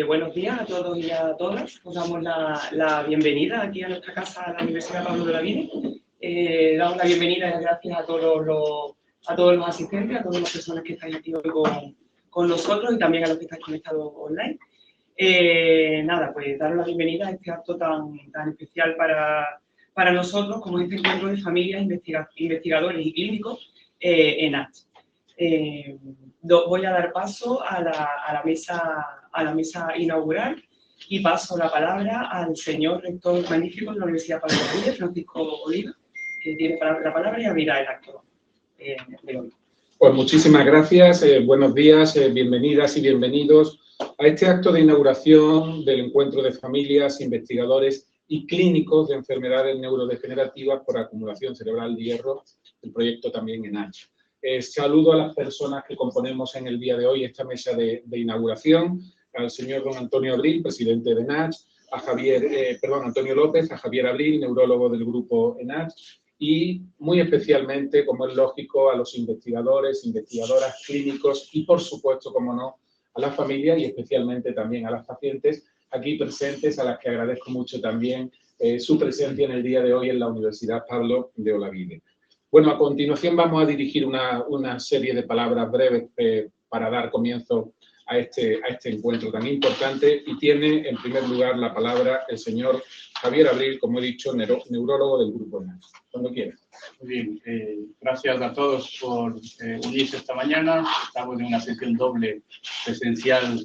Buenos días a todos y a todas. Os damos la bienvenida aquí a nuestra casa, a la Universidad Pablo de Olavide. Damos la bienvenida y las gracias a todos los asistentes, a todas las personas que estáis aquí hoy con nosotros y también a los que estáis conectados online. Pues daros la bienvenida a este acto tan especial para nosotros, como este encuentro de familias, investigadores y clínicos en ACH. Voy a dar paso a la mesa inaugural y paso la palabra al señor rector magnífico de la Universidad Pablo de Olavide, Francisco Oliva, que tiene la palabra y abrirá el acto de hoy. Pues muchísimas gracias, buenos días, bienvenidas y bienvenidos a este acto de inauguración del encuentro de familias, investigadores y clínicos de enfermedades neurodegenerativas por acumulación cerebral de hierro, el proyecto también ENACH. Saludo a las personas que componemos en el día de hoy esta mesa de inauguración, al señor don Antonio Abril, presidente de ENACH, a Antonio López, a Javier Abril, neurólogo del grupo ENACH, y muy especialmente, como es lógico, a los investigadores, investigadoras, clínicos y, por supuesto, como no, a las familias y especialmente también a las pacientes aquí presentes, a las que agradezco mucho también su presencia en el día de hoy en la Universidad Pablo de Olavide. Bueno, a continuación vamos a dirigir una serie de palabras breves para dar comienzo a este encuentro tan importante y tiene en primer lugar la palabra el señor Javier Abril, como he dicho, neurólogo del grupo ENACH. Cuando quiera. Muy bien, gracias a todos por unirse esta mañana. Estamos en una sesión doble presencial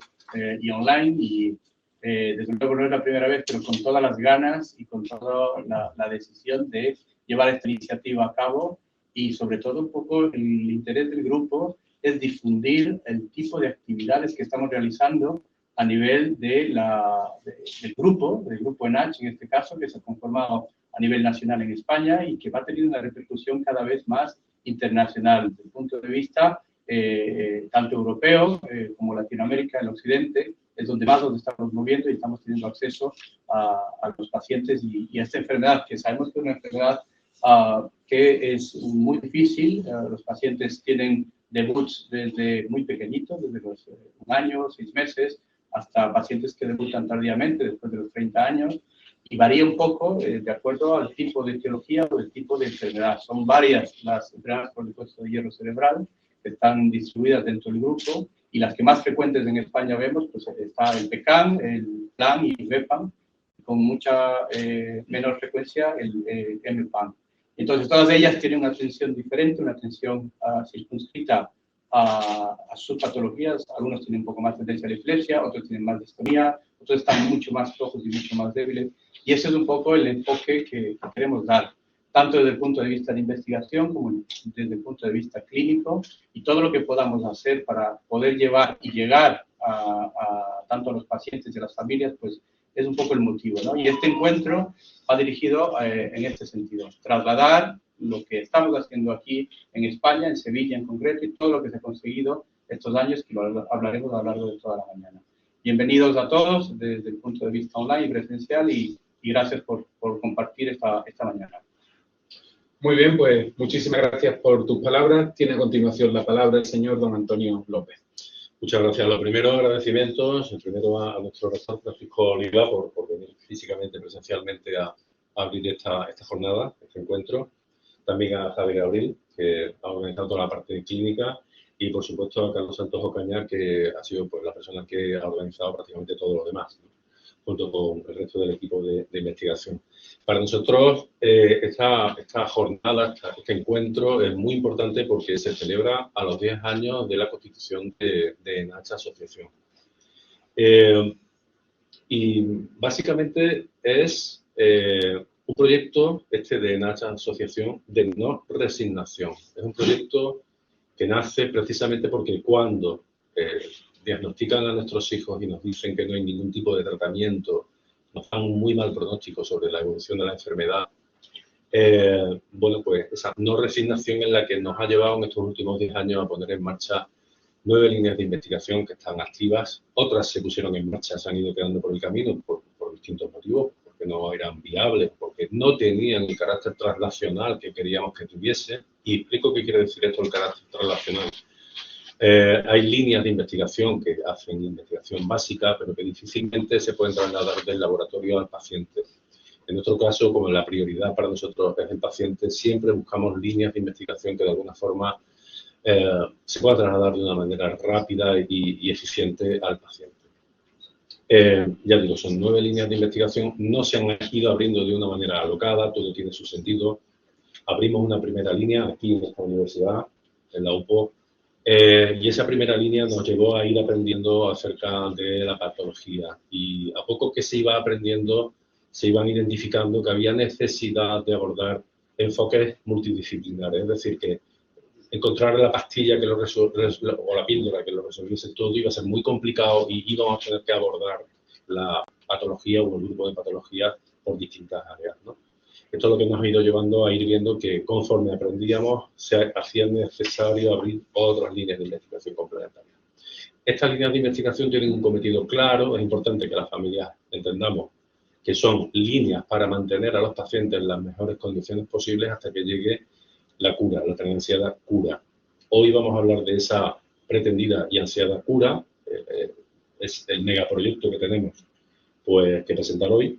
y online y desde luego no es la primera vez, pero con todas las ganas y con toda la decisión de llevar esta iniciativa a cabo y sobre todo un poco el interés del grupo es difundir el tipo de actividades que estamos realizando a nivel del grupo ENACH, en este caso, que se ha conformado a nivel nacional en España y que va a tener una repercusión cada vez más internacional, desde el punto de vista tanto europeo como Latinoamérica, el occidente, es donde más nos estamos moviendo y estamos teniendo acceso a los pacientes y a esta enfermedad, que sabemos que es una enfermedad que es muy difícil. Los pacientes tienen debuts desde muy pequeñitos, desde los 1 año, 6 meses, hasta pacientes que debutan tardíamente, después de los 30 años, y varía un poco de acuerdo al tipo de etiología o el tipo de enfermedad. Son varias las enfermedades por depósito de hierro cerebral que están distribuidas dentro del grupo, y las que más frecuentes en España vemos, pues está el PECAM, el PLAN y el VEPAM, con mucha menor frecuencia el MPAM. Entonces, todas ellas tienen una atención diferente, una atención circunscrita a sus patologías. Algunos tienen un poco más tendencia a la epilepsia, otros tienen más distonía, otros están mucho más flojos y mucho más débiles. Y ese es un poco el enfoque que queremos dar, tanto desde el punto de vista de investigación como desde el punto de vista clínico, y todo lo que podamos hacer para poder llevar y llegar tanto a los pacientes y a las familias, pues es un poco el motivo, ¿no? Y este encuentro va dirigido en este sentido, trasladar lo que estamos haciendo aquí en España, en Sevilla en concreto, y todo lo que se ha conseguido estos años, que lo hablaremos a lo largo de toda la mañana. Bienvenidos a todos desde el punto de vista online y presencial, y gracias por compartir esta mañana. Muy bien, pues muchísimas gracias por tus palabras. Tiene a continuación la palabra el señor don Antonio López. Muchas gracias. Lo primero, agradecimientos, primero a nuestro rector Francisco Oliva por venir físicamente, presencialmente a abrir esta jornada, este encuentro. También a Javier Abril, que ha organizado toda la parte clínica, y por supuesto a Carlos Santos Ocaña, que ha sido pues la persona que ha organizado prácticamente todo lo demás, ¿no?, junto con el resto del equipo de investigación. Para nosotros esta jornada, este encuentro es muy importante porque se celebra a los 10 años de la constitución de ENACH Asociación. Y básicamente es un proyecto de ENACH Asociación de no resignación. Es un proyecto que nace precisamente porque cuando diagnostican a nuestros hijos y nos dicen que no hay ningún tipo de tratamiento, nos dan un muy mal pronóstico sobre la evolución de la enfermedad. Bueno, pues esa no resignación es la que nos ha llevado en estos últimos 10 años a poner en marcha 9 líneas de investigación que están activas. Otras se pusieron en marcha, se han ido quedando por el camino por distintos motivos, porque no eran viables, porque no tenían el carácter translacional que queríamos que tuviese. Y explico qué quiere decir esto, el carácter translacional. Hay líneas de investigación que hacen investigación básica, pero que difícilmente se pueden trasladar del laboratorio al paciente. En nuestro caso, como la prioridad para nosotros es el paciente, siempre buscamos líneas de investigación que de alguna forma se pueda trasladar de una manera rápida y eficiente al paciente. Ya digo, son 9 líneas de investigación, no se han ido abriendo de una manera alocada, todo tiene su sentido. Abrimos una primera línea aquí en esta universidad, en la UPO, y esa primera línea nos llevó a ir aprendiendo acerca de la patología. Y a poco que se iba aprendiendo, se iban identificando que había necesidad de abordar enfoques multidisciplinares, es decir, que encontrar la pastilla que o la píldora que lo resolviese todo iba a ser muy complicado y íbamos a tener que abordar la patología o el grupo de patologías por distintas áreas, ¿no? Esto es lo que nos ha ido llevando a ir viendo que conforme aprendíamos se hacía necesario abrir otras líneas de investigación complementarias. Estas líneas de investigación tienen un cometido claro, es importante que las familias entendamos que son líneas para mantener a los pacientes en las mejores condiciones posibles hasta que llegue la cura, la tan ansiada cura. Hoy vamos a hablar de esa pretendida y ansiada cura, es el megaproyecto que tenemos pues, que presentar hoy.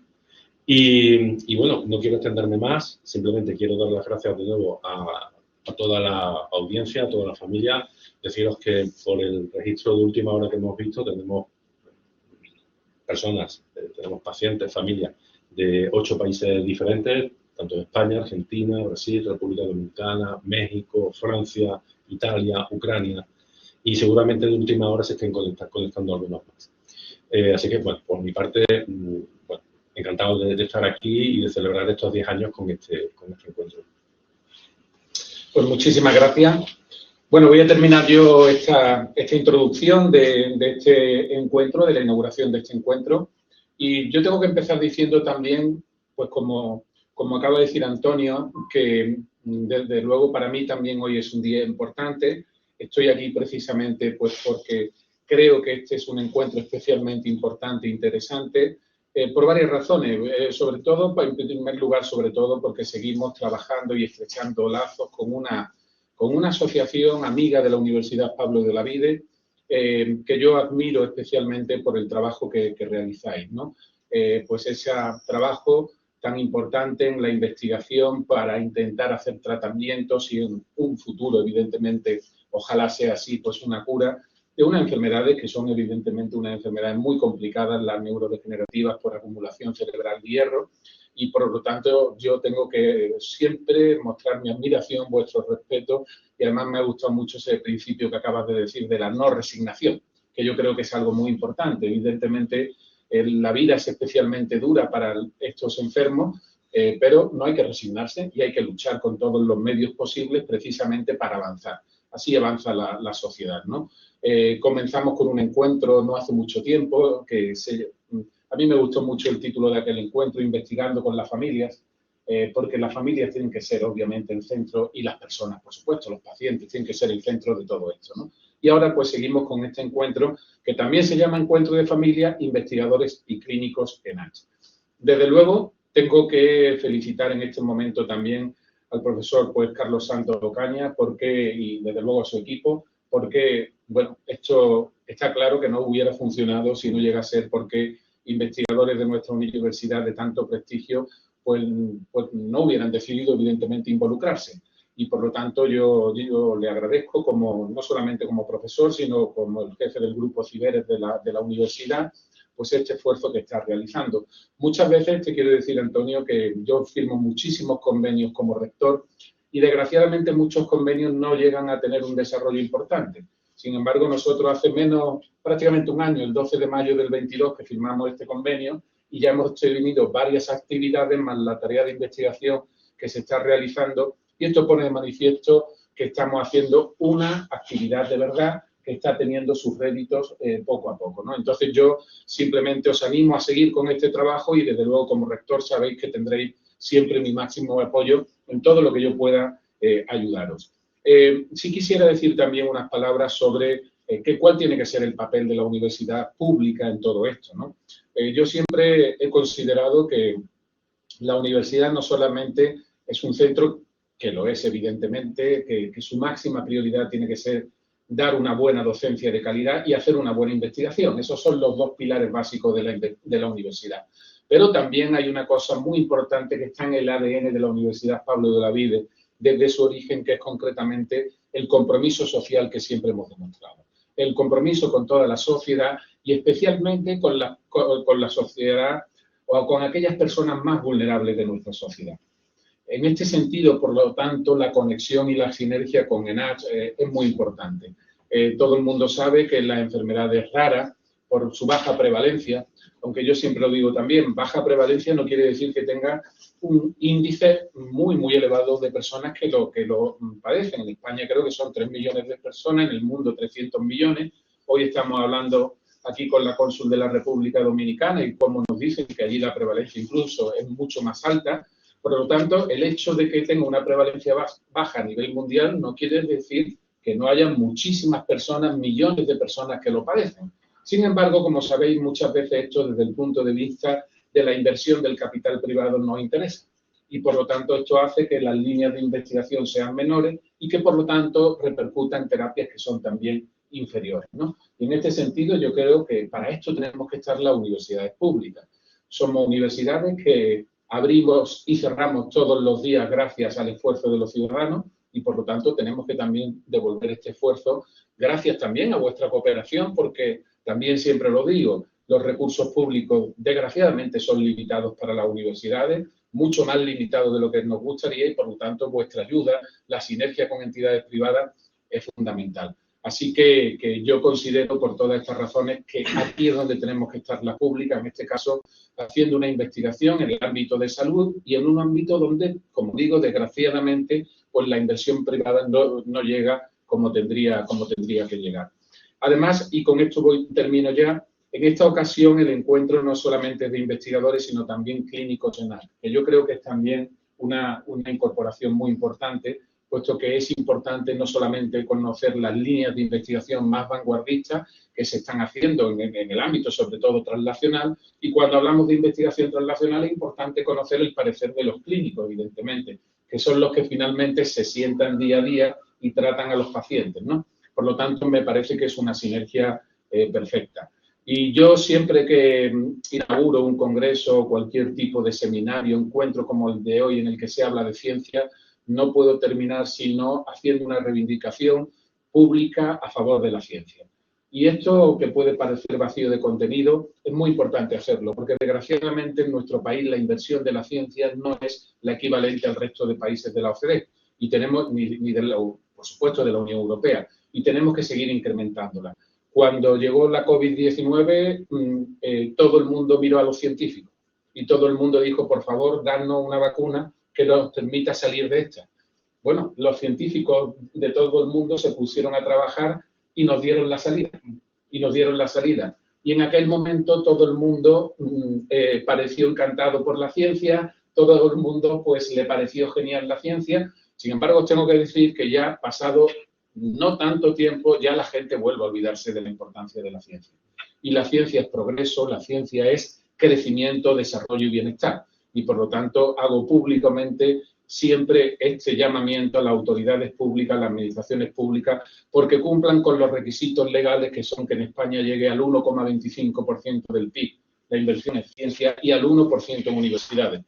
Y bueno, no quiero extenderme más, simplemente quiero dar las gracias de nuevo a toda la audiencia, a toda la familia, deciros que por el registro de última hora que hemos visto tenemos personas, tenemos pacientes, familias de 8 países diferentes, tanto de España, Argentina, Brasil, República Dominicana, México, Francia, Italia, Ucrania, y seguramente de última hora se estén conectando algunos más. Así que, bueno, por mi parte, bueno, encantado de estar aquí y de celebrar estos 10 años con este encuentro. Pues muchísimas gracias. Bueno, voy a terminar yo esta introducción de este encuentro, de la inauguración de este encuentro. Y yo tengo que empezar diciendo también, pues como acaba de decir Antonio, que desde luego para mí también hoy es un día importante. Estoy aquí precisamente pues porque creo que este es un encuentro especialmente importante e interesante por varias razones. Sobre todo, en primer lugar, sobre todo porque seguimos trabajando y estrechando lazos con una asociación amiga de la Universidad Pablo de Olavide, que yo admiro especialmente por el trabajo que realizáis, ¿no? Pues ese trabajo tan importante en la investigación para intentar hacer tratamientos y en un futuro, evidentemente, ojalá sea así, pues una cura de unas enfermedades que son evidentemente unas enfermedades muy complicadas, las neurodegenerativas por acumulación cerebral de hierro, y por lo tanto yo tengo que siempre mostrar mi admiración, vuestro respeto, y además me ha gustado mucho ese principio que acabas de decir de la no resignación, que yo creo que es algo muy importante. Evidentemente, la vida es especialmente dura para estos enfermos, pero no hay que resignarse y hay que luchar con todos los medios posibles precisamente para avanzar. Así avanza la sociedad, ¿no? Comenzamos con un encuentro no hace mucho tiempo, a mí me gustó mucho el título de aquel encuentro, Investigando con las familias, porque las familias tienen que ser obviamente el centro y las personas, por supuesto, los pacientes tienen que ser el centro de todo esto, ¿no? Y ahora pues seguimos con este encuentro que también se llama Encuentro de Familia, Investigadores y Clínicos en H. Desde luego, tengo que felicitar en este momento también al profesor pues, Carlos Santos Ocaña y desde luego a su equipo, porque, bueno, esto está claro que no hubiera funcionado si no llega a ser porque investigadores de nuestra universidad de tanto prestigio pues no hubieran decidido evidentemente involucrarse. Y por lo tanto yo le agradezco no solamente como profesor, sino como el jefe del grupo Ciberes de la universidad, pues este esfuerzo que está realizando. Muchas veces te quiero decir, Antonio, que yo firmo muchísimos convenios como rector y desgraciadamente muchos convenios no llegan a tener un desarrollo importante. Sin embargo, nosotros hace prácticamente un año, el 12 de mayo del 22, que firmamos este convenio y ya hemos tenido varias actividades más la tarea de investigación que se está realizando. Y esto pone de manifiesto que estamos haciendo una actividad de verdad que está teniendo sus réditos poco a poco, ¿no? Entonces yo simplemente os animo a seguir con este trabajo y desde luego como rector sabéis que tendréis siempre mi máximo apoyo en todo lo que yo pueda ayudaros. Sí quisiera decir también unas palabras sobre cuál tiene que ser el papel de la universidad pública en todo esto, ¿no? Yo siempre he considerado que la universidad no solamente es un centro que lo es evidentemente, que su máxima prioridad tiene que ser dar una buena docencia de calidad y hacer una buena investigación. Esos son los dos pilares básicos de la universidad. Pero también hay una cosa muy importante que está en el ADN de la Universidad Pablo de Olavide desde su origen, que es concretamente el compromiso social que siempre hemos demostrado. El compromiso con toda la sociedad y especialmente con la sociedad o con aquellas personas más vulnerables de nuestra sociedad. En este sentido, por lo tanto, la conexión y la sinergia con ENACH es muy importante. Todo el mundo sabe que la enfermedad es rara por su baja prevalencia, aunque yo siempre lo digo también, baja prevalencia no quiere decir que tenga un índice muy, muy elevado de personas que lo padecen. En España creo que son 3 millones de personas, en el mundo 300 millones. Hoy estamos hablando aquí con la cónsul de la República Dominicana y como nos dicen que allí la prevalencia incluso es mucho más alta. Por lo tanto, el hecho de que tenga una prevalencia baja a nivel mundial no quiere decir que no haya muchísimas personas, millones de personas que lo padecen. Sin embargo, como sabéis, muchas veces esto desde el punto de vista de la inversión del capital privado nos interesa. Y por lo tanto, esto hace que las líneas de investigación sean menores y que por lo tanto repercutan en terapias que son también inferiores, ¿no? Y en este sentido, yo creo que para esto tenemos que estar las universidades públicas. Somos universidades que abrimos y cerramos todos los días gracias al esfuerzo de los ciudadanos y, por lo tanto, tenemos que también devolver este esfuerzo gracias también a vuestra cooperación, porque también siempre lo digo, los recursos públicos desgraciadamente son limitados para las universidades, mucho más limitados de lo que nos gustaría y, por lo tanto, vuestra ayuda, la sinergia con entidades privadas es fundamental. Así que yo considero, por todas estas razones, que aquí es donde tenemos que estar la pública, en este caso, haciendo una investigación en el ámbito de salud y en un ámbito donde, como digo, desgraciadamente, pues la inversión privada no llega como tendría que llegar. Además, y con esto termino ya, en esta ocasión el encuentro no solamente es de investigadores, sino también clínicos en ARC, que yo creo que es también una incorporación muy importante, puesto que es importante no solamente conocer las líneas de investigación más vanguardistas que se están haciendo en el ámbito, sobre todo, translacional, y cuando hablamos de investigación translacional es importante conocer el parecer de los clínicos, evidentemente, que son los que finalmente se sientan día a día y tratan a los pacientes, ¿no? Por lo tanto, me parece que es una sinergia perfecta. Y yo siempre que inauguro un congreso o cualquier tipo de seminario, encuentro como el de hoy en el que se habla de ciencia, no puedo terminar sino haciendo una reivindicación pública a favor de la ciencia. Y esto, que puede parecer vacío de contenido, es muy importante hacerlo, porque desgraciadamente en nuestro país la inversión de la ciencia no es la equivalente al resto de países de la OCDE, y tenemos, por supuesto, de la Unión Europea, y tenemos que seguir incrementándola. Cuando llegó la COVID-19, todo el mundo miró a los científicos y todo el mundo dijo, por favor, danos una vacuna que nos permita salir de esta. Bueno, los científicos de todo el mundo se pusieron a trabajar y nos dieron la salida. Y en aquel momento todo el mundo pareció encantado por la ciencia, todo el mundo pues le pareció genial la ciencia. Sin embargo, os tengo que decir que ya pasado no tanto tiempo, ya la gente vuelve a olvidarse de la importancia de la ciencia. Y la ciencia es progreso, la ciencia es crecimiento, desarrollo y bienestar. Y por lo tanto hago públicamente siempre este llamamiento a las autoridades públicas, a las administraciones públicas, porque cumplan con los requisitos legales que son que en España llegue al 1,25% del PIB la inversión en ciencia y al 1% en universidades.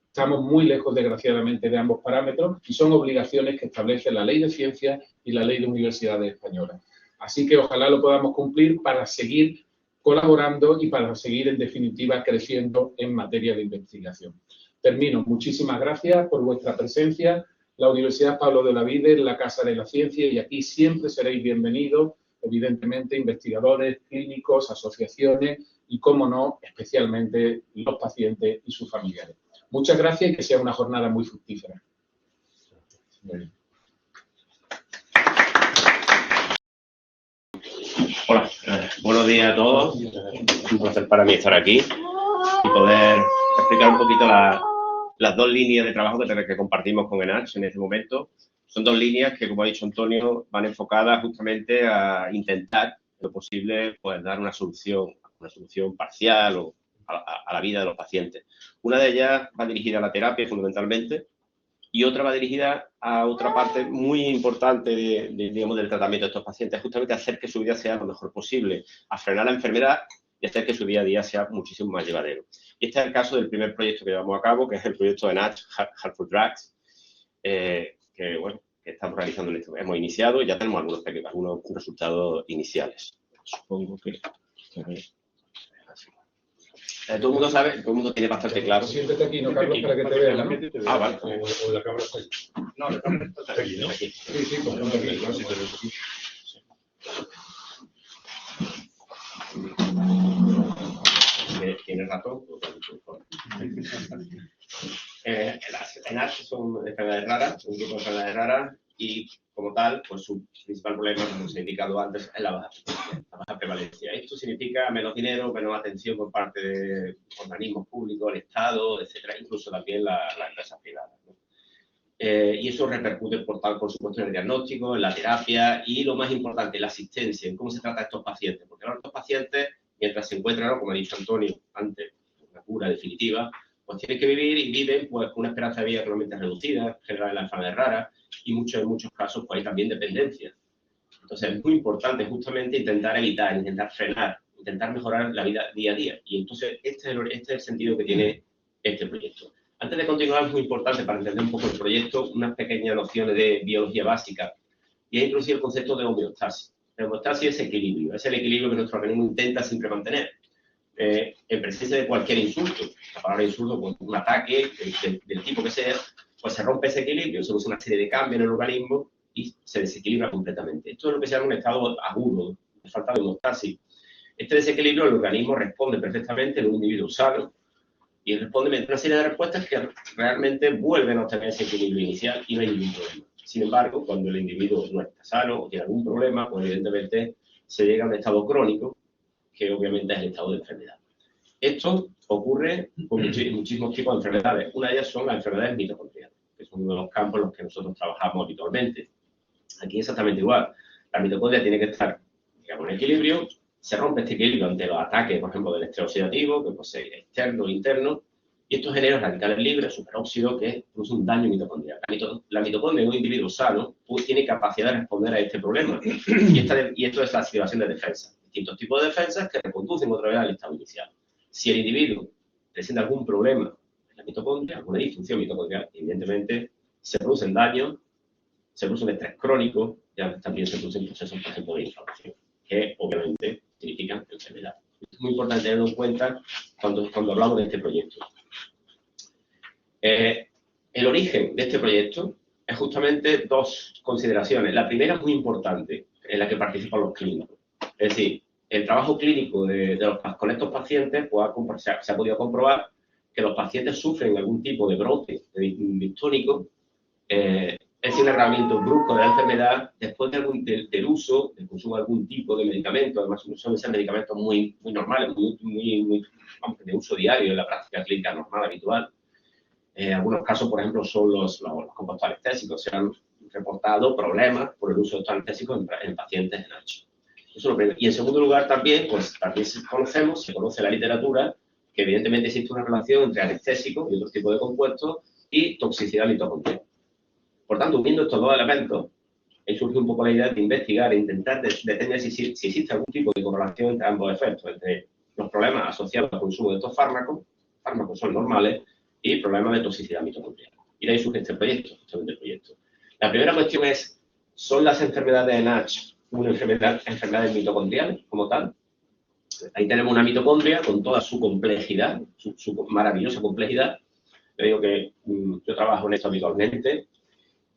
Estamos muy lejos, desgraciadamente, de ambos parámetros y son obligaciones que establece la Ley de Ciencia y la Ley de Universidades Españolas. Así que ojalá lo podamos cumplir para seguir colaborando y para seguir, en definitiva, creciendo en materia de investigación. Termino. Muchísimas gracias por vuestra presencia. La Universidad Pablo de Olavide es la Casa de la Ciencia y aquí siempre seréis bienvenidos, evidentemente, investigadores, clínicos, asociaciones y, cómo no, especialmente los pacientes y sus familiares. Muchas gracias y que sea una jornada muy fructífera. Hola, buenos días a todos. Es un placer para mí estar aquí y poder explicar un poquito las dos líneas de trabajo que compartimos con ENACH en este momento. Son dos líneas que, como ha dicho Antonio, van enfocadas justamente a intentar, en lo posible, pues dar una solución parcial o a la vida de los pacientes. Una de ellas va dirigida a la terapia, fundamentalmente, y otra va dirigida a otra parte muy importante digamos, del tratamiento de estos pacientes, justamente hacer que su vida sea lo mejor posible, a frenar la enfermedad y hacer que su día a día sea muchísimo más llevadero. Y este es el caso del primer proyecto que llevamos a cabo, que es el proyecto de NACH, Heart for Drugs, que, bueno, que estamos realizando, hemos iniciado y ya tenemos algunos resultados iniciales. Supongo que... todo el mundo sabe, todo el mundo tiene bastante claro. Siéntate aquí, ¿no, Carlos? Para que te vean, ¿no? Ah, vale. O la cámara está ahí. No, la cámara está aquí, ¿no? Aquí. Sí, pues ponte aquí, ¿no? Sí, Tiene ratón. En H son enfermedades raras, un grupo de enfermedades raras, y como tal, pues su principal problema, como se ha indicado antes, es la baja prevalencia. Esto significa menos dinero, menos atención por parte de organismos públicos, el Estado, etcétera, incluso también las empresas privadas, ¿no? Y eso repercute, por supuesto, en el diagnóstico, en la terapia y, lo más importante, en la asistencia, en cómo se trata a estos pacientes. Porque ahora estos pacientes, mientras se encuentran, ¿no?, como ha dicho Antonio antes, una cura definitiva, pues tienen que vivir y viven pues, con una esperanza de vida realmente reducida, en general en las enfermedades raras, y en muchos casos pues, hay también dependencia. Entonces es muy importante justamente intentar evitar, intentar frenar, intentar mejorar la vida día a día. Y entonces este es el sentido que tiene este proyecto. Antes de continuar, es muy importante para entender un poco el proyecto, unas pequeñas nociones de biología básica, y es introducir el concepto de homeostasis. La homeostasis es equilibrio, es el equilibrio que nuestro organismo intenta siempre mantener. En presencia de cualquier insulto, la palabra insulto, pues, un ataque del tipo que sea, pues se rompe ese equilibrio, se produce una serie de cambios en el organismo y se desequilibra completamente. Esto es lo que se llama un estado agudo, de falta de homeostasis. Este desequilibrio, el organismo responde perfectamente en un individuo sano y responde mediante una serie de respuestas que realmente vuelven a obtener ese equilibrio inicial y no hay ningún problema. Sin embargo, cuando el individuo no está sano o tiene algún problema, pues evidentemente se llega a un estado crónico, que obviamente es el estado de enfermedad. Esto ocurre con muchísimos tipos de enfermedades. Una de ellas son las enfermedades mitocondriales, que son uno de los campos en los que nosotros trabajamos habitualmente. Aquí es exactamente igual. La mitocondria tiene que estar, digamos, en equilibrio. Se rompe este equilibrio ante los ataques, por ejemplo, del estrés oxidativo, que puede ser externo o interno, y esto genera radicales libres, superóxido, que produce un daño mitocondrial. La mitocondria en un individuo sano pues, tiene capacidad de responder a este problema. Y esto es la activación de defensa. Distintos tipos de defensas que reconducen otra vez al estado inicial. Si el individuo presenta algún problema en la mitocondria, alguna disfunción mitocondrial, evidentemente se producen daños, se produce un estrés crónico, ya también se producen procesos, por ejemplo, de inflamación, que obviamente significan enfermedad. Es muy importante tenerlo en cuenta cuando hablamos de este proyecto. El origen de este proyecto es justamente dos consideraciones. La primera es muy importante, en la que participan los clínicos. Es decir, el trabajo clínico con estos pacientes pues, se ha podido comprobar que los pacientes sufren algún tipo de brote distónico, es decir, un agravamiento brusco de la enfermedad después del uso, del consumo de algún tipo de medicamento. Además, son esos medicamentos muy normales, vamos, de uso diario en la práctica clínica normal, habitual. En algunos casos, por ejemplo, son los compuestos anestésicos. Se han reportado problemas por el uso de estos anestésicos en pacientes en H. Eso es lo primero. Y en segundo lugar, también se conoce la literatura, que evidentemente existe una relación entre anestésicos y otros tipos de compuestos y toxicidad mitocondrial. Por tanto, uniendo estos dos elementos, ahí surge un poco la idea de investigar e intentar determinar si existe algún tipo de correlación entre ambos efectos, entre los problemas asociados al consumo de estos fármacos son normales, y problemas de toxicidad mitocondrial. Y de ahí surge este proyecto, justamente el proyecto. La primera cuestión es, ¿son las enfermedades de NASH enfermedades mitocondriales como tal? Ahí tenemos una mitocondria con toda su complejidad, su maravillosa complejidad. Yo digo que yo trabajo en esto habitualmente.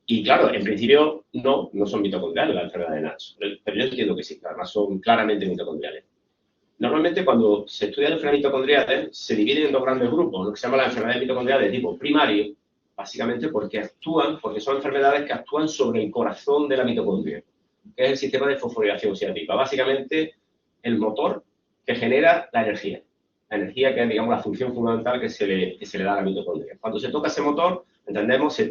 Y claro, en principio no son mitocondriales las enfermedades de NASH, pero yo entiendo que sí, además son claramente mitocondriales. Normalmente cuando se estudian enfermedades mitocondriales se dividen en dos grandes grupos, lo que se llama las enfermedades mitocondriales de tipo primario, básicamente porque son enfermedades que actúan sobre el corazón de la mitocondria, que es el sistema de fosforilación oxidativa, básicamente el motor que genera la energía que es, digamos, la función fundamental que se le da a la mitocondria. Cuando se toca ese motor, entendemos,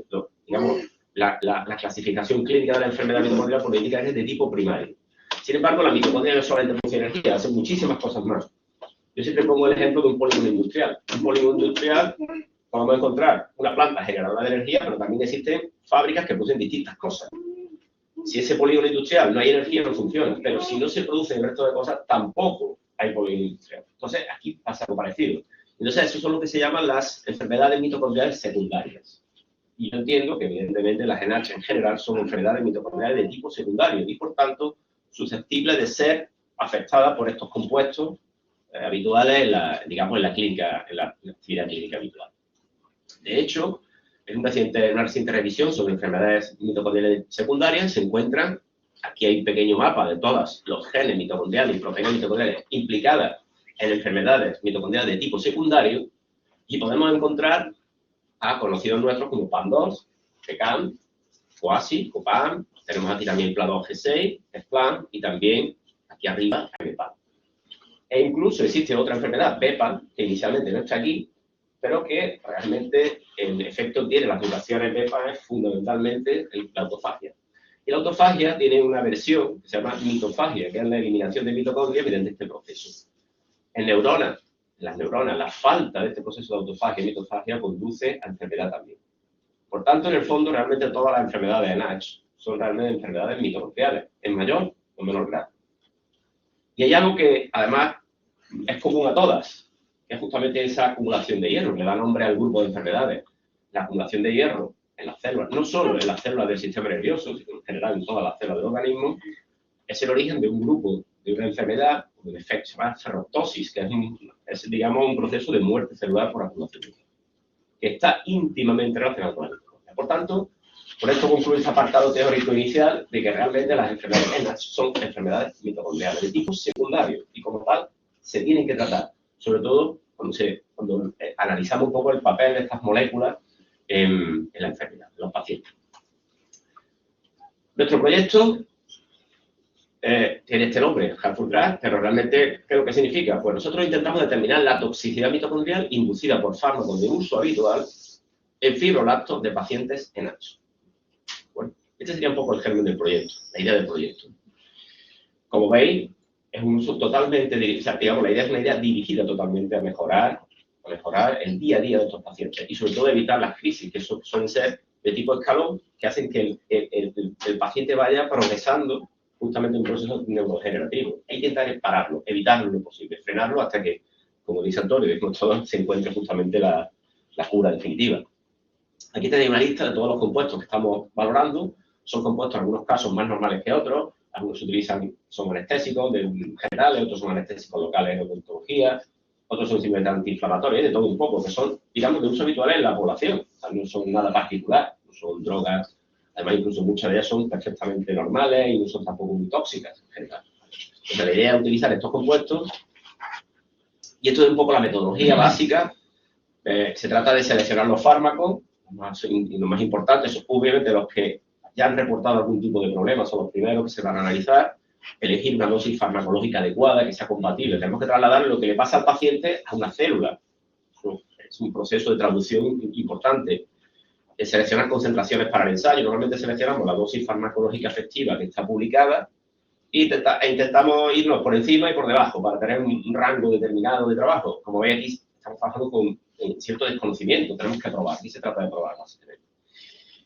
digamos, la clasificación clínica de la enfermedad mitocondrial por indica que es de tipo primario. Sin embargo, la mitocondria no solamente produce energía, hace muchísimas cosas más. Yo siempre pongo el ejemplo de un polígono industrial. Un polígono industrial, podemos encontrar una planta generadora de energía, pero también existen fábricas que producen distintas cosas. Si ese polígono industrial no hay energía, no funciona, pero si no se produce el resto de cosas, tampoco hay polígono industrial. Entonces, aquí pasa algo parecido. Entonces, eso son lo que se llaman las enfermedades mitocondriales secundarias. Y yo entiendo que, evidentemente, las NH en general son enfermedades mitocondriales de tipo secundario y, por tanto, susceptibles de ser afectadas por estos compuestos habituales en la clínica, en la actividad clínica habitual. De hecho, en una reciente revisión sobre enfermedades mitocondriales secundarias se encuentran, aquí hay un pequeño mapa de todos los genes mitocondriales y proteínas mitocondriales implicadas en enfermedades mitocondriales de tipo secundario, y podemos encontrar a conocidos nuestros como PAM2, PECAM, COASI, COPAM, tenemos aquí también PLA2G6, SPLAN y también aquí arriba BEPAM. E incluso existe otra enfermedad, BEPAM, que inicialmente no está aquí, pero que realmente el efecto que tiene las mutaciones BEPAM es fundamentalmente la autofagia. Y la autofagia tiene una versión que se llama mitofagia, que es la eliminación de mitocondrias mediante este proceso. En las neuronas, la falta de este proceso de autofagia y mitofagia conduce a enfermedad también. Por tanto, en el fondo, realmente todas las enfermedades de NASH son realmente enfermedades mitocondriales, en mayor o menor grado. Y hay algo que, además, es común a todas, que es justamente esa acumulación de hierro, que le da nombre al grupo de enfermedades. La acumulación de hierro en las células, no solo en las células del sistema nervioso, sino en general en todas las células del organismo, es el origen de un grupo, de una enfermedad, o de efecto, se llama ferroptosis, que es, digamos, un proceso de muerte celular por acumulación de hierro, que está íntimamente relacionado con la mitocondria. Por tanto, por esto concluye este apartado teórico inicial de que realmente las enfermedades NASH son enfermedades mitocondriales de tipo secundario y como tal se tienen que tratar, sobre todo cuando analizamos un poco el papel de estas moléculas en la enfermedad, en los pacientes. Nuestro proyecto tiene este nombre, HeartFulTrack, pero realmente, ¿qué es lo que significa? Pues nosotros intentamos determinar la toxicidad mitocondrial inducida por fármacos de uso habitual en fibroblastos de pacientes NASH. Bueno, este sería un poco el germen del proyecto, la idea del proyecto. Como veis, es un uso totalmente, digamos, la idea es una idea dirigida totalmente a mejorar el día a día de estos pacientes y sobre todo evitar las crisis, que suelen ser de tipo escalón, que hacen que el paciente vaya progresando justamente en un proceso neurodegenerativo. Hay que intentar pararlo, evitarlo lo posible, frenarlo hasta que, como dice Antonio, decimos todos, se encuentre justamente la cura definitiva. Aquí tenéis una lista de todos los compuestos que estamos valorando. Son compuestos en algunos casos más normales que otros. Algunos se utilizan, son anestésicos generales, otros son anestésicos locales de odontología, otros son simplemente antiinflamatorios, de todo un poco, que son, digamos, de uso habitual en la población. O sea, no son nada particular, no son drogas. Además, incluso muchas de ellas son perfectamente normales y no son tampoco muy tóxicas en general. Entonces, la idea es utilizar estos compuestos y esto es un poco la metodología básica. Se trata de seleccionar los fármacos y lo más importante son obviamente los que ya han reportado algún tipo de problema, son los primeros que se van a analizar, elegir una dosis farmacológica adecuada que sea compatible. Tenemos que trasladar lo que le pasa al paciente a una célula. Es un proceso de traducción importante. Seleccionar concentraciones para el ensayo. Normalmente seleccionamos la dosis farmacológica efectiva que está publicada e intentamos irnos por encima y por debajo para tener un rango determinado de trabajo. Como veis aquí, estamos trabajando con cierto desconocimiento. Tenemos que probar. Aquí se trata de probar, básicamente.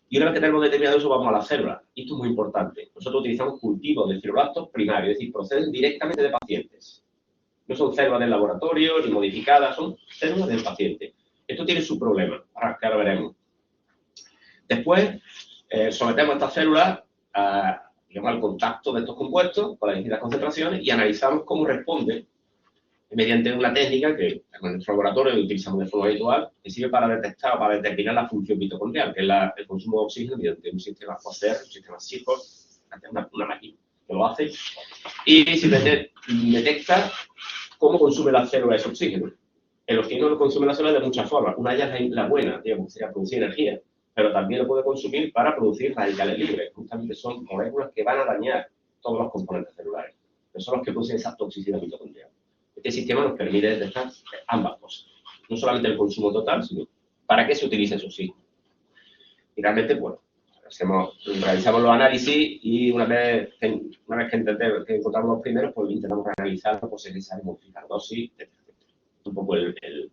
Y una vez que tenemos determinado eso, vamos a las células. Y esto es muy importante. Nosotros utilizamos cultivos de fibroblastos primarios, es decir, proceden directamente de pacientes. No son células del laboratorio ni modificadas, son células del paciente. Esto tiene su problema, ahora que ahora veremos. Después, sometemos estas células al contacto de estos compuestos con las distintas concentraciones y analizamos cómo responden mediante una técnica que en nuestro laboratorio utilizamos de forma habitual, que sirve para detectar o para determinar la función mitocondrial, que es el consumo de oxígeno mediante un sistema OCR, un sistema SIGOS, una máquina que lo hace, y simplemente detecta cómo consume la célula ese oxígeno. El oxígeno lo consume la célula de muchas formas. Una de ellas es la buena, digamos, que sería producir energía, pero también lo puede consumir para producir radicales libres. Justamente son moléculas que van a dañar todos los componentes celulares, que son los que producen esa toxicidad mitocondrial. Este sistema nos permite detectar ambas cosas. No solamente el consumo total, sino para qué se utiliza ese oxígeno. Y realmente, bueno, realizamos los análisis y una vez que encontramos los primeros, pues intentamos reanalizarlo, pues si es necesario modificar dosis, etc. Un poco el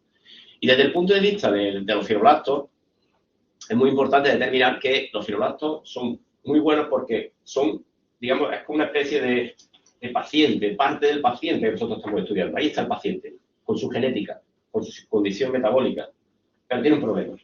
Y desde el punto de vista de los fibroblastos, es muy importante determinar que los fibroblastos son muy buenos porque son, digamos, es como una especie de paciente, parte del paciente que nosotros estamos estudiando. Ahí está el paciente, con su genética, con su condición metabólica, pero tiene un problema.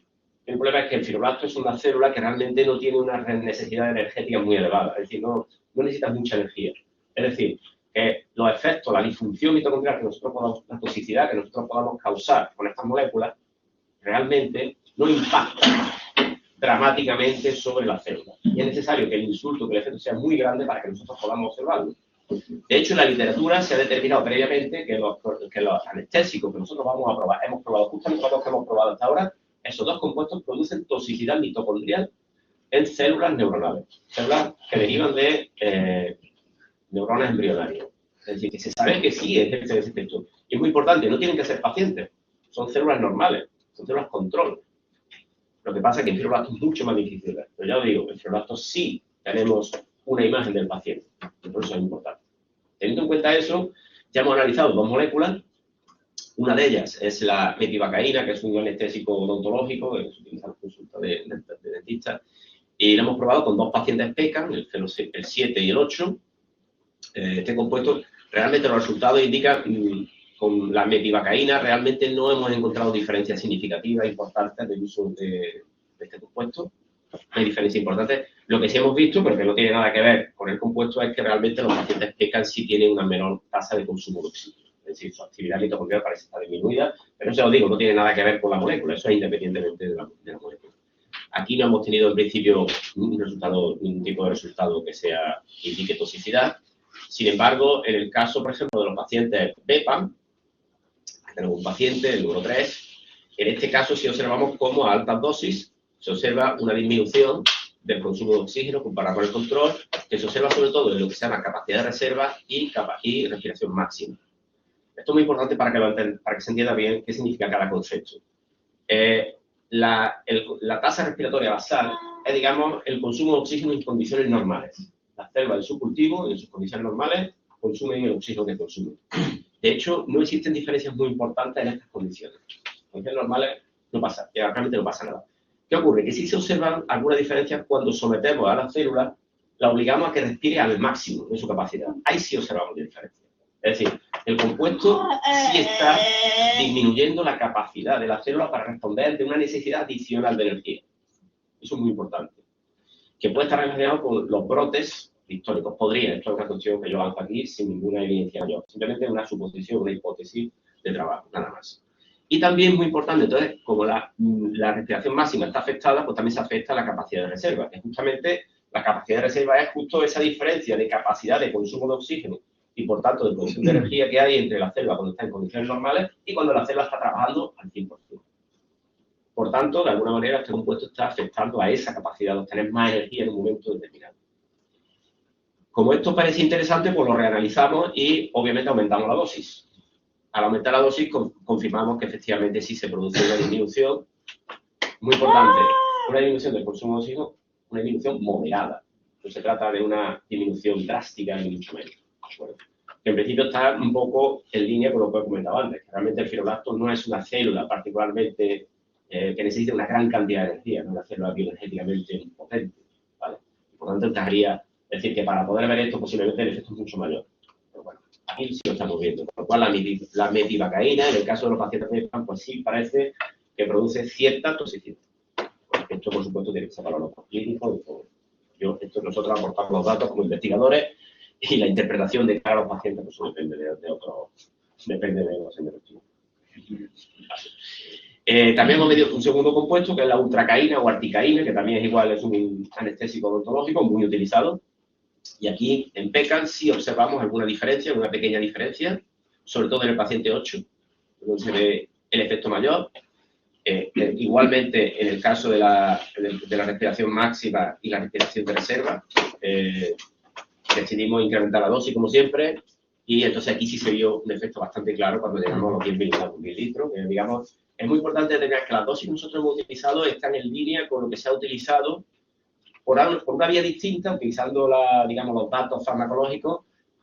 El problema es que el fibroblasto es una célula que realmente no tiene una necesidad energética muy elevada, es decir, no necesita mucha energía. Es decir, que los efectos, la disfunción mitocondrial que nosotros podamos, la toxicidad que nosotros podamos causar con estas moléculas, realmente no impacta dramáticamente sobre la célula. Y es necesario que el insulto, que el efecto sea muy grande para que nosotros podamos observarlo. De hecho, en la literatura se ha determinado previamente que los anestésicos que nosotros vamos a probar, hemos probado justamente los que hemos probado hasta ahora, esos dos compuestos producen toxicidad mitocondrial en células neuronales, células que derivan de neuronas embrionarias. Es decir, que se sabe que sí ejerce ese efecto. Y es muy importante, no tienen que ser pacientes, son células normales, son células control. Lo que pasa es que en fibroblastos es mucho más difícil. Pero ya os digo, en fibroblastos sí tenemos una imagen del paciente, y por eso es importante. Teniendo en cuenta eso, ya hemos analizado dos moléculas. Una de ellas es la metivacaína, que es un anestésico odontológico, que se utiliza en consulta de dentista, y lo hemos probado con dos pacientes PECAN, el 7 y el 8. Este compuesto, realmente los resultados indican, con la metivacaína, realmente no hemos encontrado diferencias significativas importantes del uso de este compuesto. No hay diferencias importantes. Lo que sí hemos visto, pero que no tiene nada que ver con el compuesto, es que realmente los pacientes PECAN sí tienen una menor tasa de consumo de oxígeno. Es decir, su actividad mitocondrial parece estar disminuida, pero eso os digo, no tiene nada que ver con la molécula, eso es independientemente de la molécula. Aquí no hemos tenido en principio ningún tipo de resultado que sea indique toxicidad. Sin embargo, en el caso, por ejemplo, de los pacientes BEPAM, tenemos un paciente, el número 3, en este caso, si observamos cómo a altas dosis se observa una disminución del consumo de oxígeno comparado con el control, que se observa sobre todo en lo que se llama capacidad de reserva y respiración máxima. Esto es muy importante para que se entienda bien qué significa cada concepto. La tasa respiratoria basal es, digamos, el consumo de oxígeno en condiciones normales. Las células de su cultivo, en sus condiciones normales, consumen el oxígeno que consumen. De hecho, no existen diferencias muy importantes en estas condiciones. En condiciones normales no pasa, realmente no pasa nada. ¿Qué ocurre? Que sí se observan algunas diferencias cuando sometemos a las células, la obligamos a que respire al máximo de su capacidad. Ahí sí observamos diferencias. Es decir, el compuesto sí está disminuyendo la capacidad de las células para responder de una necesidad adicional de energía. Eso es muy importante. Que puede estar relacionado con los brotes históricos. Podría, esto es una cuestión que yo lanzo aquí sin ninguna evidencia mayor. Simplemente una suposición, una hipótesis de trabajo, nada más. Y también muy importante, entonces, como la respiración máxima está afectada, pues también se afecta la capacidad de reserva. Que justamente la capacidad de reserva es justo esa diferencia de capacidad de consumo de oxígeno y, por tanto, de producción de energía que hay entre la célula cuando está en condiciones normales y cuando la célula está trabajando al 100%. Por tanto, de alguna manera, este compuesto está afectando a esa capacidad de obtener más energía en un momento determinado. Como esto parece interesante, pues lo reanalizamos y, obviamente, aumentamos la dosis. Al aumentar la dosis, confirmamos que efectivamente sí se produce una disminución muy importante. Una disminución del consumo de oxígeno, una disminución moderada. No se trata de una disminución drástica ni mucho menos. Bueno, que en principio está un poco en línea con lo que he comentado antes, que realmente el fibroblasto no es una célula particularmente que necesite una gran cantidad de energía, no es una célula bioenergéticamente potente, ¿vale? Por lo tanto, encajaría decir que para poder ver esto posiblemente el efecto es mucho mayor. Pero bueno, aquí sí lo estamos viendo. Por lo cual, la metivacaína, en el caso de los pacientes de PAN, pues sí parece que produce cierta toxicidad. Porque esto, por supuesto, tiene que ser para los clínicos y todo. Nosotros aportamos los datos como investigadores y la interpretación de cada paciente, pues eso depende depende de los investigadores. También hemos medido un segundo compuesto, que es la ultracaína o articaína, que también es igual, es un anestésico odontológico muy utilizado. Y aquí en PECAN sí observamos alguna diferencia, una pequeña diferencia, sobre todo en el paciente 8, donde se ve el efecto mayor. Igualmente, en el caso de la respiración máxima y la respiración de reserva, decidimos incrementar la dosis, como siempre, y entonces aquí sí se vio un efecto bastante claro cuando llegamos a los 10 miligramos por mililitro. Digamos, es muy importante tener que las dosis que nosotros hemos utilizado están en línea con lo que se ha utilizado por una vía distinta, utilizando digamos, los datos farmacológicos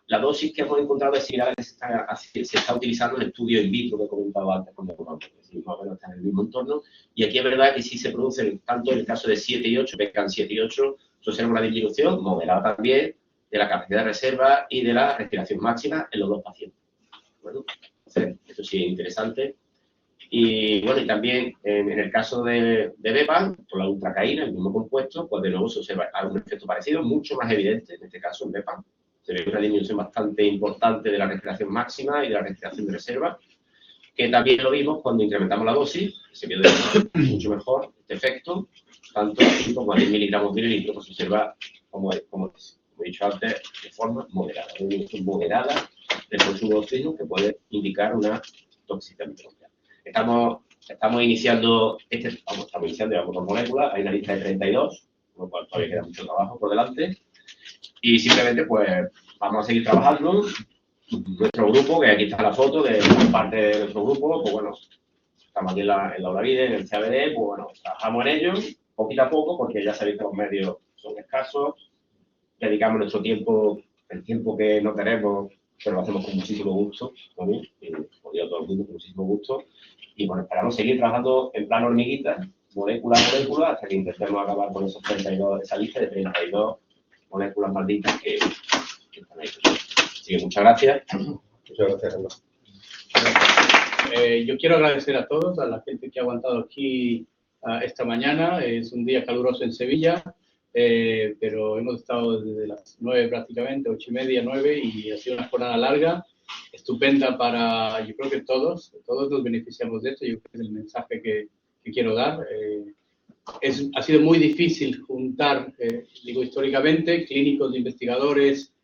La dosis que hemos encontrado es similar a la que se está utilizando en el estudio in vitro que he comentado antes con Mecobanco, es decir, más o menos está en el mismo entorno. Y aquí es verdad que sí se produce, tanto en el caso de 7 y 8, PECAN 7 y 8, se observa una disminución moderada también de la capacidad de reserva y de la respiración máxima en los dos pacientes. Bueno, eso sí es interesante. Y bueno, y también en el caso de BEPA, por la ultracaína, el mismo compuesto, pues de nuevo se observa algún efecto parecido, mucho más evidente, en este caso en BEPA. Se ve una disminución bastante importante de la respiración máxima y de la respiración de reserva, que también lo vimos cuando incrementamos la dosis, se vio mucho mejor este efecto, tanto así como a 10 miligramos mililitros, pues se observa, como he dicho antes, de forma moderada, una disminución moderada del consumo de oxígeno que puede indicar una toxicidad microbiana. Estamos iniciando, llevamos 2 moléculas, hay una lista de 32, con lo cual todavía queda mucho trabajo por delante. Y simplemente, pues, vamos a seguir trabajando. Nuestro grupo, que aquí está la foto de parte de nuestro grupo, pues bueno, estamos aquí en la Olavide, en el CABD, pues bueno, trabajamos en ello, poquito a poco, porque ya sabéis que los medios son escasos, dedicamos nuestro tiempo, el tiempo que no tenemos, pero lo hacemos con muchísimo gusto, ¿no? Y todo el mundo con muchísimo gusto. Y bueno, esperamos seguir trabajando en plan hormiguita, molécula a molécula, hasta que intentemos acabar con esos 32, esa lista de 32 moléculas malditas que están ahí. Así que muchas gracias. Muchas gracias, Carlos. Yo quiero agradecer a todos, a la gente que ha aguantado aquí esta mañana. Es un día caluroso en Sevilla, pero hemos estado desde las 9 prácticamente, 8:30, 9, y ha sido una jornada larga, estupenda para, yo creo que todos nos beneficiamos de esto. Yo creo que es el mensaje que quiero dar. Ha sido muy difícil juntar, digo históricamente, clínicos, investigadores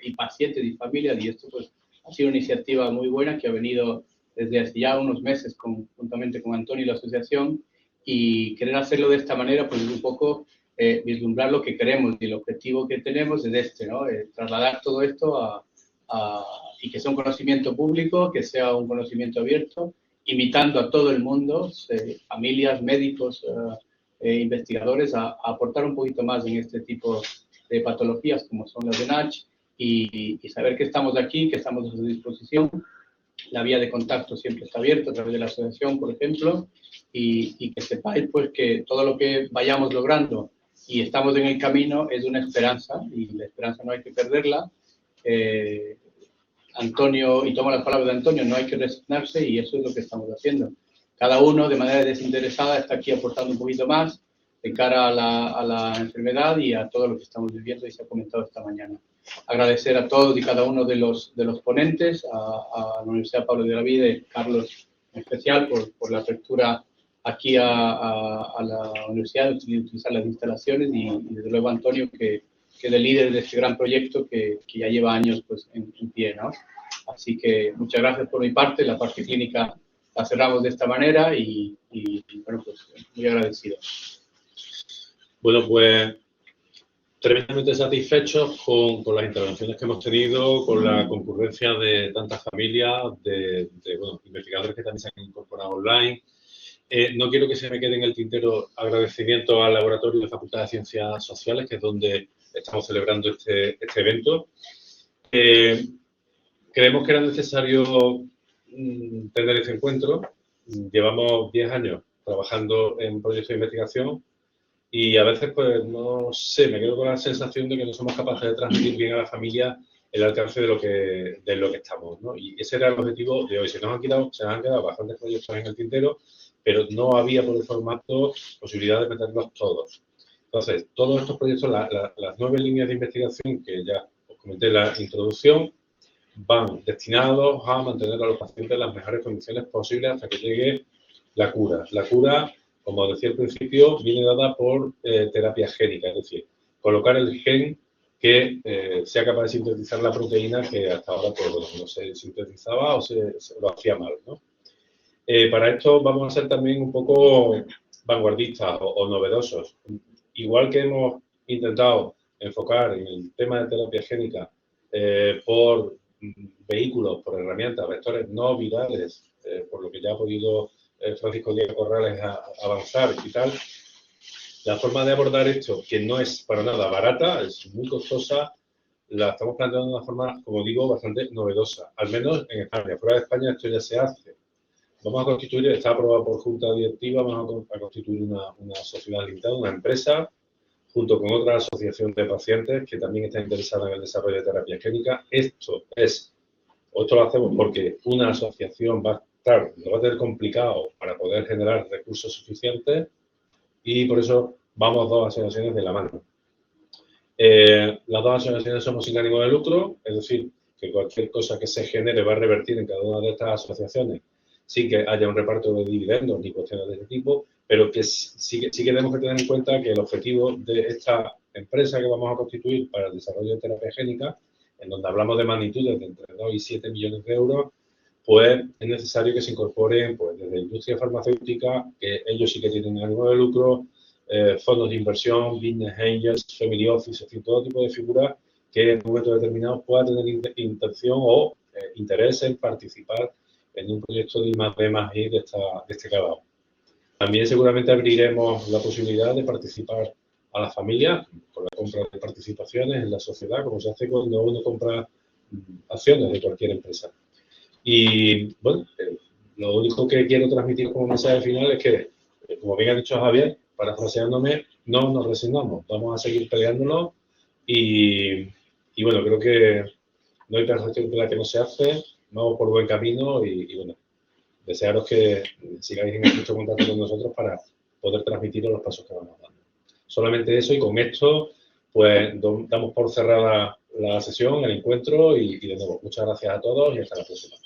y pacientes y familias, y esto pues ha sido una iniciativa muy buena que ha venido desde hace ya unos meses juntamente con Antonio y la asociación, y querer hacerlo de esta manera pues es un poco vislumbrar lo que queremos, y el objetivo que tenemos es este, ¿no? Trasladar todo esto y que sea un conocimiento público, que sea un conocimiento abierto, invitando a todo el mundo, familias, médicos, investigadores, a aportar un poquito más en este tipo de patologías como son las de NASH, y saber que estamos aquí, que estamos a su disposición. La vía de contacto siempre está abierta a través de la asociación, por ejemplo, y que sepáis pues que todo lo que vayamos logrando y estamos en el camino es una esperanza, y la esperanza no hay que perderla. Antonio, y tomo las palabras de Antonio, no hay que resignarse, y eso es lo que estamos haciendo. Cada uno de manera desinteresada está aquí aportando un poquito más de cara a la enfermedad y a todo lo que estamos viviendo y se ha comentado esta mañana. Agradecer a todos y cada uno de los ponentes, a la Universidad Pablo de Olavide, Carlos en especial, por la apertura aquí a la universidad, de utilizar las instalaciones, y desde luego Antonio, que es el líder de este gran proyecto que ya lleva años pues, en pie, ¿no? Así que muchas gracias por mi parte. La parte clínica la cerramos de esta manera y bueno, pues muy agradecido. Bueno, pues tremendamente satisfechos con las intervenciones que hemos tenido, con la concurrencia de tantas familias, de bueno, investigadores que también se han incorporado online. No quiero que se me quede en el tintero agradecimiento al Laboratorio de Facultad de Ciencias Sociales, que es donde estamos celebrando este evento. Creemos que era necesario tener este encuentro. Llevamos 10 años trabajando en proyectos de investigación y a veces, pues, no sé, me quedo con la sensación de que no somos capaces de transmitir bien a la familia el alcance de lo que estamos, ¿no? Y ese era el objetivo de hoy. Se nos han quedado bastantes proyectos en el tintero, pero no había por el formato posibilidad de meterlos todos. Entonces, todos estos proyectos, las 9 líneas de investigación que ya os comenté en la introducción, van destinados a mantener a los pacientes en las mejores condiciones posibles hasta que llegue la cura. La cura, como decía al principio, viene dada por terapia génica, es decir, colocar el gen que sea capaz de sintetizar la proteína que hasta ahora pues, bueno, no se sintetizaba o se lo hacía mal, ¿no? Para esto vamos a ser también un poco vanguardistas o novedosos. Igual que hemos intentado enfocar en el tema de terapia génica por vehículos, por herramientas, vectores no virales, por lo que ya ha podido Francisco Díaz Corrales avanzar y tal, la forma de abordar esto, que no es para nada barata, es muy costosa, la estamos planteando de una forma, como digo, bastante novedosa, al menos en España. Fuera de España esto ya se hace. Vamos a constituir, está aprobado por Junta Directiva, vamos a constituir una sociedad limitada, una empresa, junto con otra asociación de pacientes que también está interesada en el desarrollo de terapias génicas. Esto lo hacemos porque una asociación va a tener complicado para poder generar recursos suficientes y por eso vamos dos asociaciones de la mano. Las dos asociaciones somos sin ánimo de lucro, es decir, que cualquier cosa que se genere va a revertir en cada una de estas asociaciones sin que haya un reparto de dividendos ni cuestiones de ese tipo, pero que sí que tenemos que tener en cuenta que el objetivo de esta empresa que vamos a constituir para el desarrollo de terapia génica, en donde hablamos de magnitudes de entre 2 y 7 millones de euros, pues es necesario que se incorporen pues, desde la industria farmacéutica, que ellos sí que tienen ánimo de lucro, fondos de inversión, business angels, family office, es decir, todo tipo de figuras que en un momento determinado pueda tener intención o interés en participar en un proyecto de I+D+I de este calado. También seguramente abriremos la posibilidad de participar a la familia con la compra de participaciones en la sociedad, como se hace cuando uno compra acciones de cualquier empresa. Y bueno, lo único que quiero transmitir como mensaje final es que, como bien ha dicho Javier, parafraseándome, no nos resignamos, vamos a seguir peleándolo y bueno, creo que no hay perfección que la que no se hace, vamos por buen camino y bueno, desearos que sigáis en mucho contacto con nosotros para poder transmitiros los pasos que vamos dando. Solamente eso y con esto, pues damos por cerrada la sesión, el encuentro y de nuevo, muchas gracias a todos y hasta la próxima.